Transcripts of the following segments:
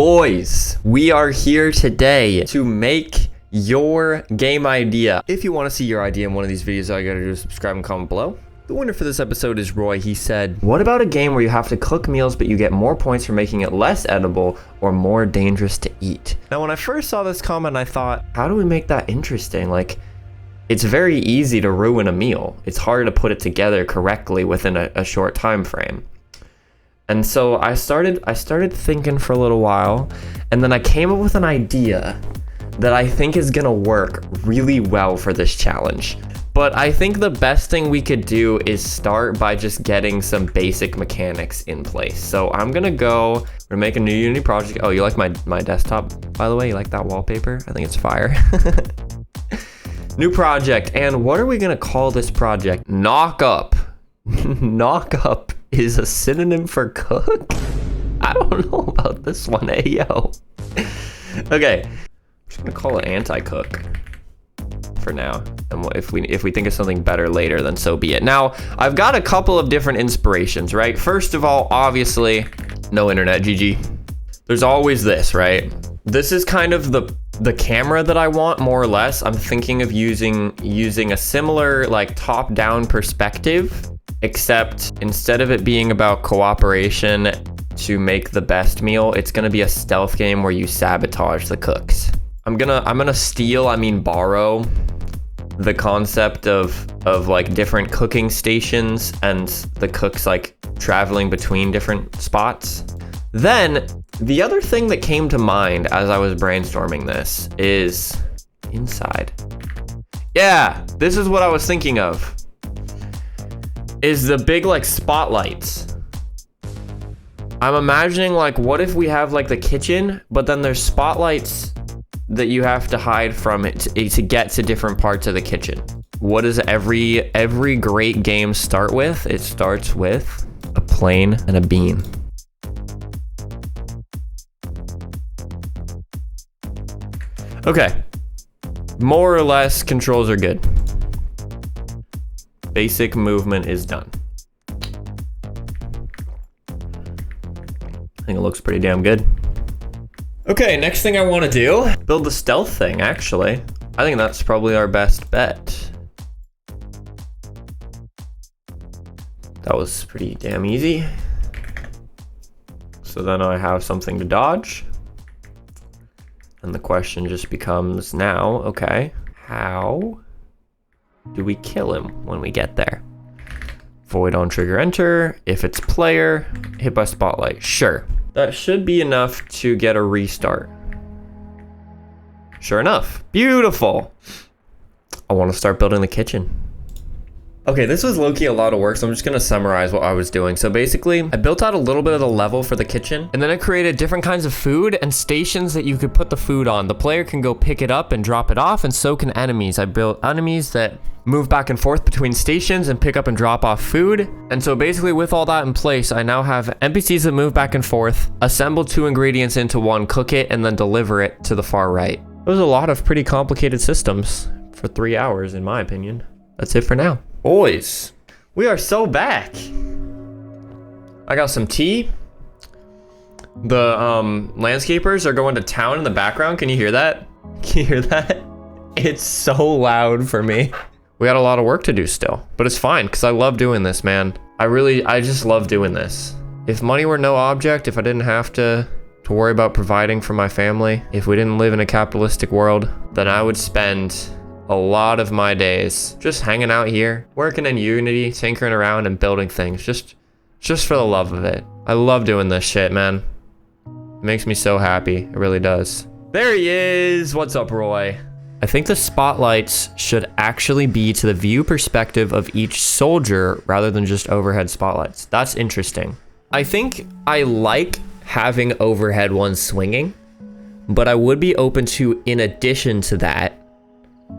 Boys, we are here today to make your game idea. If you want to see your idea in one of these videos, all you gotta do is subscribe and comment below. The winner for this episode is Roy. He said, what about a game where you have to cook meals but you get more points for making it less edible or more dangerous to eat? Now when I first saw this comment, I thought, how do we make that interesting? Like, it's very easy to ruin a meal. It's hard to put it together correctly within a short time frame. And so I started thinking for a little while, and then I came up with an idea that I think is gonna work really well for this challenge. But I think the best thing we could do is start by just getting some basic mechanics in place. So I'm gonna make a new Unity project. Oh, you like my desktop, by the way? You like that wallpaper? I think it's fire. New project, and what are we gonna call this project? Knock up. Knock up is a synonym for cook? I don't know about this one, yo. Okay, I'm just gonna call it anti-cook for now. And if we think of something better later, then so be it. Now, I've got a couple of different inspirations, right? First of all, obviously, no internet, GG. There's always this, right? This is kind of the camera that I want, more or less. I'm thinking of using a similar like top-down perspective, except instead of it being about cooperation to make the best meal, it's gonna be a stealth game where you sabotage the cooks. I'm gonna borrow the concept of like different cooking stations and the cooks like traveling between different spots. Then the other thing that came to mind as I was brainstorming this is inside. Yeah, this is what I was thinking of. Is the big like spotlights. I'm imagining like, what if we have like the kitchen, but then there's spotlights that you have to hide from it to get to different parts of the kitchen. What does every great game start with? It starts with a plane and a beam. Okay, more or less controls are good. Basic movement is done. I think it looks pretty damn good. Okay, next thing I want to do, build the stealth thing, actually. I think that's probably our best bet. That was pretty damn easy. So then I have something to dodge. And the question just becomes now, okay, how do we kill him when we get there? Void on trigger enter. If it's player, hit by spotlight. Sure. That should be enough to get a restart. Sure enough. Beautiful. I want to start building the kitchen. Okay, this was low-key a lot of work, so I'm just gonna summarize what I was doing. So basically, I built out a little bit of the level for the kitchen, and then I created different kinds of food and stations that you could put the food on. The player can go pick it up and drop it off, and so can enemies. I built enemies that move back and forth between stations and pick up and drop off food. And so basically with all that in place, I now have NPCs that move back and forth, assemble 2 ingredients into one, cook it, and then deliver it to the far right. It was a lot of pretty complicated systems for 3 hours, in my opinion. That's it for now. Boys, we are so back. I got some tea. The landscapers are going to town in the background. Can you hear that? Can you hear that? It's so loud for me. We got a lot of work to do still, but it's fine because I love doing this, man. I just love doing this. If money were no object, if I didn't have to worry about providing for my family, if we didn't live in a capitalistic world, then I would spend a lot of my days just hanging out here, working in Unity, tinkering around and building things, just for the love of it. I love doing this shit, man. It makes me so happy. It really does. There he is. What's up, Roy? I think the spotlights should actually be to the view perspective of each soldier rather than just overhead spotlights. That's interesting. I think I like having overhead ones swinging, but I would be open to, in addition to that,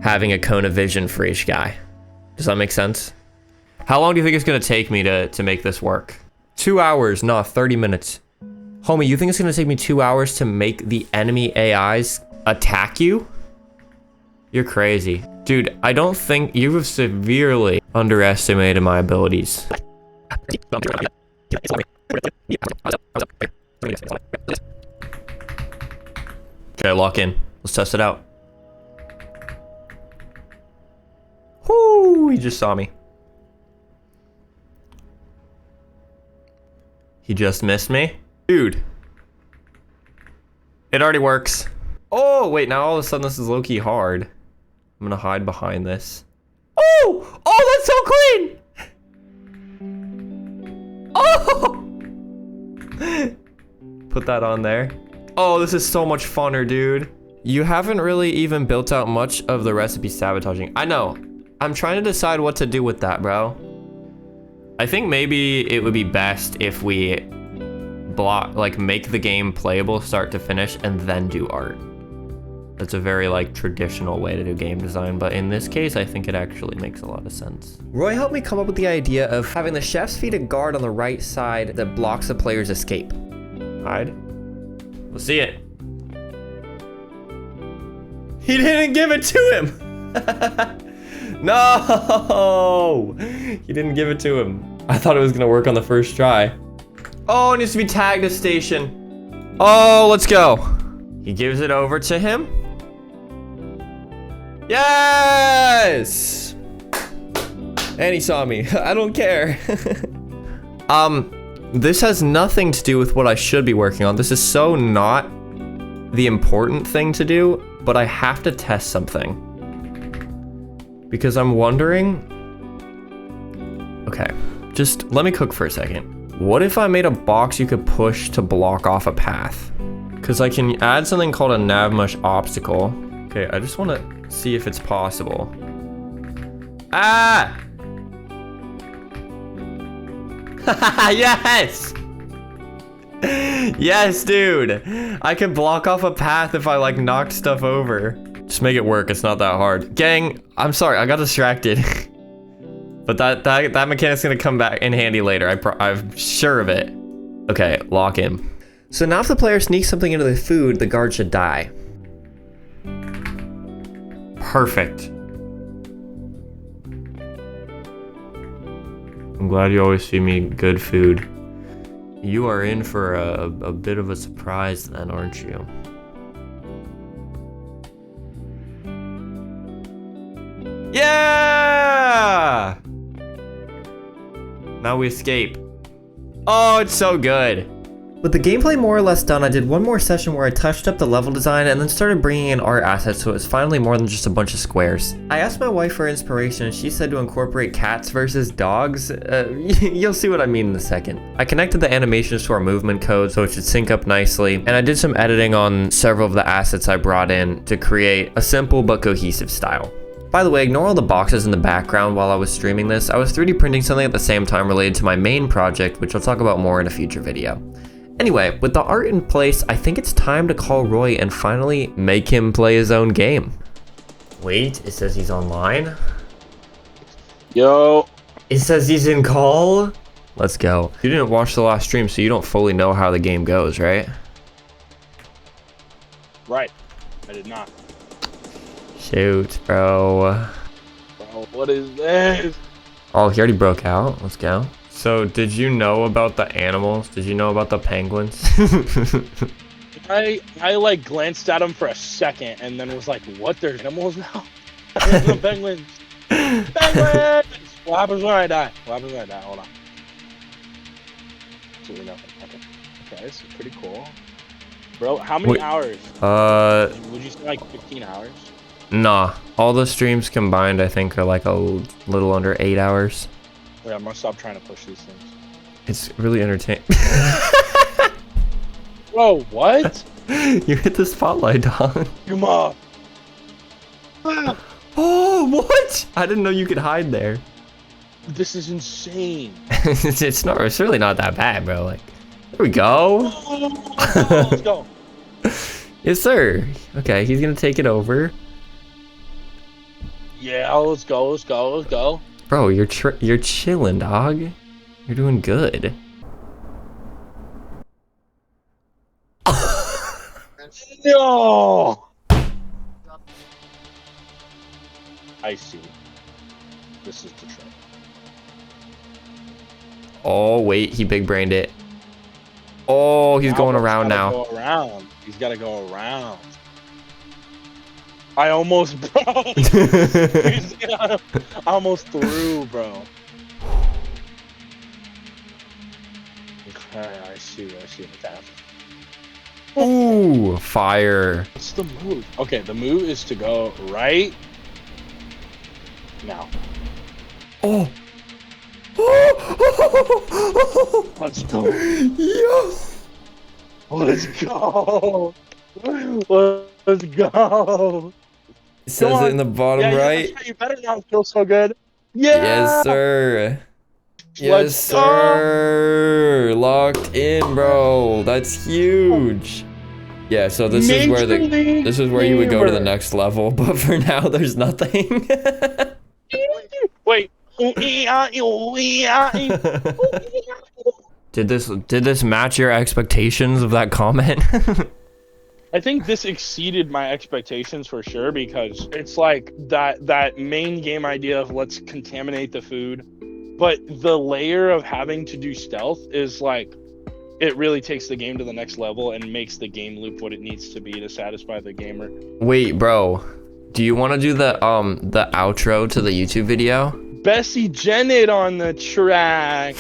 having a cone of vision for each guy. Does that make sense? How long do you think it's gonna take me to make this work? 2 hours, no, 30 minutes. Homie, you think it's gonna take me 2 hours to make the enemy AIs attack you? You're crazy. Dude, I don't think you have severely underestimated my abilities. Okay, lock in. Let's test it out. Whoo! He just saw me. He just missed me? Dude. It already works. Oh, wait, now all of a sudden this is low-key hard. I'm gonna hide behind this. Oh! Oh, that's so clean! Oh! Put that on there. Oh, this is so much funner, dude. You haven't really even built out much of the recipe sabotaging. I know. I'm trying to decide what to do with that, bro. I think maybe it would be best if we make the game playable start to finish and then do art. That's a very traditional way to do game design, but in this case, I think it actually makes a lot of sense. Roy helped me come up with the idea of having the chef's feet a guard on the right side that blocks the player's escape. Hide. We'll see it. He didn't give it to him. No, he didn't give it to him. I thought it was gonna work on the first try. Oh, it needs to be tagged to station. Oh, let's go. He gives it over to him. Yes! And he saw me. I don't care. This has nothing to do with what I should be working on. This is so not the important thing to do, but I have to test something. Because I'm wondering... Okay, just let me cook for a second. What if I made a box you could push to block off a path? Because I can add something called a navmush obstacle. Okay, I just want to see if it's possible. Ah! Yes! Yes, dude! I can block off a path if I knocked stuff over. Just make it work, it's not that hard. Gang, I'm sorry, I got distracted. But that mechanic's gonna come back in handy later, I'm sure of it. Okay, lock in. So now if the player sneaks something into the food, the guard should die. Perfect. I'm glad you always feed me good food. You are in for a bit of a surprise then, aren't you? Yeah! Now we escape. Oh, it's so good. With the gameplay more or less done, I did one more session where I touched up the level design and then started bringing in art assets so it was finally more than just a bunch of squares. I asked my wife for inspiration and she said to incorporate cats versus dogs. You'll see what I mean in a second. I connected the animations to our movement code so it should sync up nicely, and I did some editing on several of the assets I brought in to create a simple but cohesive style. By the way, ignore all the boxes in the background while I was streaming this. I was 3D printing something at the same time related to my main project, which I'll talk about more in a future video. Anyway, with the art in place, I think it's time to call Roy and finally make him play his own game. Wait, it says he's online? Yo. It says he's in call? Let's go. You didn't watch the last stream, so you don't fully know how the game goes, right? Right. I did not. Shoot, bro. Bro, what is this? Oh, he already broke out. Let's go. So, did you know about the animals? Did you know about the penguins? I glanced at them for a second and then was like, what, there's animals now? The penguins. Penguins! What happens when I die? What happens when I die? Hold on. Absolutely nothing. Okay, this is pretty cool. Bro, how many hours? Would you say 15 hours? Nah. All the streams combined, I think, are a little under 8 hours. Wait, I'm gonna stop trying to push these things. It's really entertaining. Bro, what? You hit the spotlight, dog. Come on. Oh, what? I didn't know you could hide there. This is insane. It's really not that bad, bro. There we go. Let's go. Yes, sir. Okay, he's gonna take it over. Yeah, let's go, let's go, let's go. Bro, you're chilling, dog. You're doing good. No! I see. This is the trick. Oh, wait, he big brained it. Oh, he's going around now. Go around. He's gotta go around. I almost, bro. I almost threw, bro. Okay, I see what's happening. Ooh, fire. What's the move? Okay, the move is to go right now. Oh. Let's go. Yo. Let's go. Let's go. It says it in the bottom right. You better not feel so good. Yeah. Yes, sir. Yes, Let's sir. Locked in, bro. That's huge. Yeah, so this is where you would go to the next level, but for now there's nothing. Wait. Did this match your expectations of that comment? I think this exceeded my expectations for sure, because it's like that main game idea of let's contaminate the food, but the layer of having to do stealth is like, it really takes the game to the next level and makes the game loop what it needs to be to satisfy the gamer. Wait, bro, do you want to do the outro to the YouTube video? Bessie Janet on the track.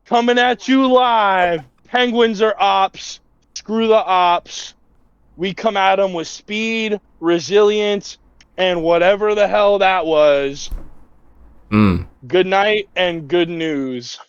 Coming at you live. Penguins are ops. Screw the ops. We come at them with speed, resilience, and whatever the hell that was. Good night and good news.